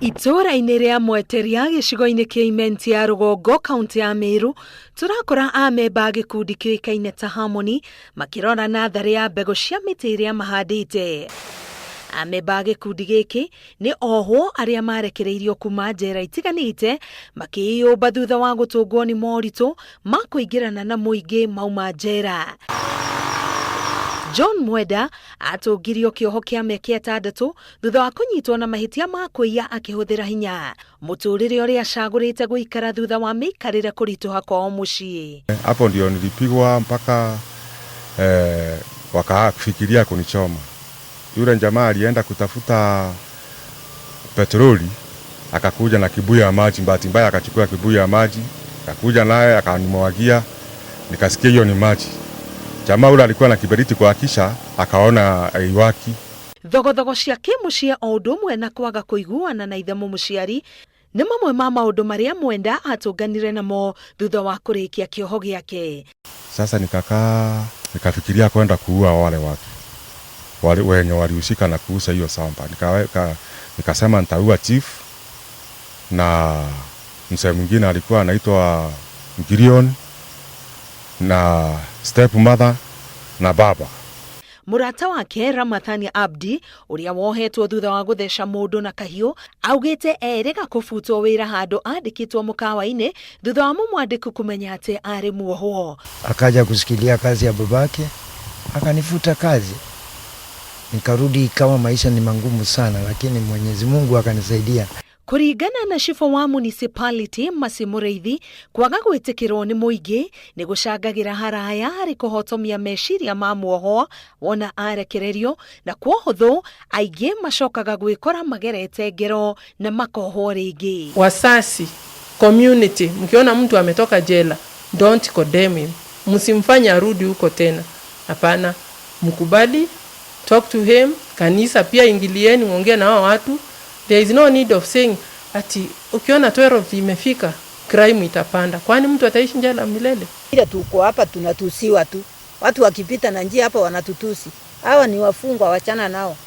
Itũũra-inĩ rĩa Mweteria gĩcigo-inĩ kĩa Imenti ya Rũgongo kaunti ya Meru turakora amemba a gĩkundi kĩoĩkaine ta Harmony makĩrora natharĩ ya mbegũ cia mĩtĩ ĩrĩa mahandĩte. Amemba a gĩkundi gĩkĩ nĩ ohwo arĩa marekereirio kuuma njera itiganĩte makĩyũmba thutha wa gũtũngwo nĩ mooritu ma kũingĩrana na muingi mauma njera. John Mwenda atungirio kĩoho kĩa mĩaka 6 thutha wa kũnyitwo na mahĩtia ma kũiya akĩhũthĩra hinya. Mũtũrĩre ũrĩa acagũrĩte gũikara thutha wa mĩikarĩre kũritũha kwao mũciĩ. Hapo ndio nilipigwa mpaka wakafikiria kunichoma. Yule jamaa alienda kutafuta petroli, akakuja na kibuyu ya maji, bahati mbaya akachukua kibuyu ya maji, akakuja naye akanimwagia, nikasikia hiyo ni maji. Jamaa ule alikuwa na kiberiti kwa kisha akaona aiwaki. Thogothogo cia kĩmũciĩ o ũndũ ũmwe na kwaga kũiguana na ithe mũciari nĩ mamwe ma maũndũ marĩa Mwenda atũnganire namo thutha wa kũrĩkia kĩoho gĩake. Sasa nikafikiria kwenda kuua wale watu wenye walihusika na kuuza hiyo samba. Nikasema nitaua chief na mzee mwingine alikuwa anaitwa Ngirion na stepmother na baba. Murata wake Ramadhani Abdi uria wohetwo thutha wa gutheca mundu na kahiu augite erega kũbutwo wĩra handũ andĩkĩtwo mũkawa-inĩ thutha wa mũmwandĩku kumenya atĩ arĩ muohwo. Akaja kusikilia kazi ya babake akanifuta kazi. Nikarudi kama maisha ni mangumu sana, lakini Mwenyezi Mungu akanisaidia. Kũringana na Cibu wa Municipality Mercy Muriithi, kwaga gwĩtĩkĩrwo nĩ muingi nĩ gũcangagĩra haraya harĩ kũhotomia meciria ma muohwo wona arekererio, na kwa ũhũthũ aingĩ macokaga gwikora magerete ngero na makohwo rĩngĩ. Wasasi community, mkiona mtu ametoka jela, don't condemn him. Msimfanye arudi huko tena. Hapana, mkubali, talk to him. Kanisa pia ingilieni, muongee na hao watu. There is no need of saying ati ukiona 12 imefika crime itapanda. Kwani mtu ataishi njala milele? Ile tuko hapa tunatusiwa tu. Watu wakipita na njia hapa wanatutusi. Hawa ni wafungwa, wachana nao.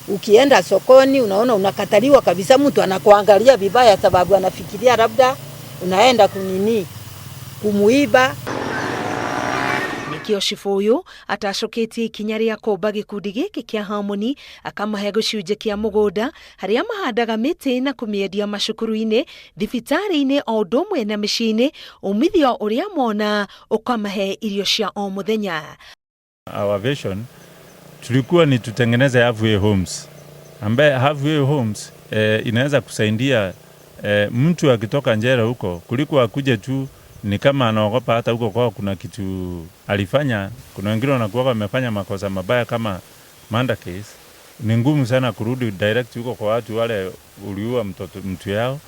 Ukienda sokoni unaona unakataliwa kabisa, mtu anakuangalia vibaya sababu anafikiria labda unaenda kumuiba. Nikio Cibu uyu atacoketie ikinya rĩa kũmba gĩkundi gĩkĩ kĩa Harmony akamahe gĩcunjĩ kĩa mũgũnda harĩa mahandaga mĩtĩ na kũmĩendia macukuru-inĩ, thibitarĩ-inĩ o ũndũ ũmwe na mĩciĩ-inĩ, umithio ũrĩa mona ũkamahe irio cia o muthenya. Our vision tulikuwa ni tutengeneze halfway homes, ambaye halfway homes inaweza kusaidia mtu akitoka njera huko kuliko akuje tu ni kama anaogopa hata huko kwao kuna kitu alifanya. Kuna wengine wanakuwa wamefanya makosa mabaya kama murder case, ni ngumu sana kurudi direct huko kwa watu wale uliua mtu yao.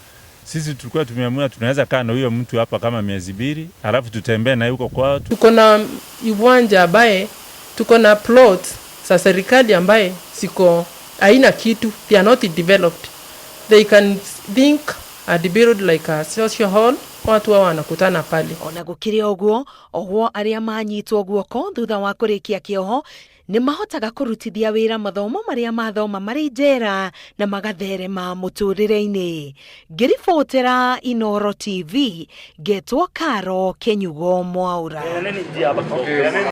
Sisi tulikuwa tumeamua tunaweza kaa na huyo mtu hapa kama miezi 2 alafu tutembee na huko kwao. Tuko na uwanja ambaye tuko na plot za serikali ambaye siko haina kitu, they are not developed. They can think and build like a social hall. Watu wao wanakutana pale. Ona gũkĩrĩ ũguo, ohwo arĩa manyitwo guoko thutha wa kũrĩkia kĩoho nĩ mahotaga kũrutithia wĩra mathomo marĩa mathoma marĩ njera na magatherema mũtũrĩre-inĩ. Ngĩribotera Inooro TV, ngetwo Karo Kenyugo Mwaura.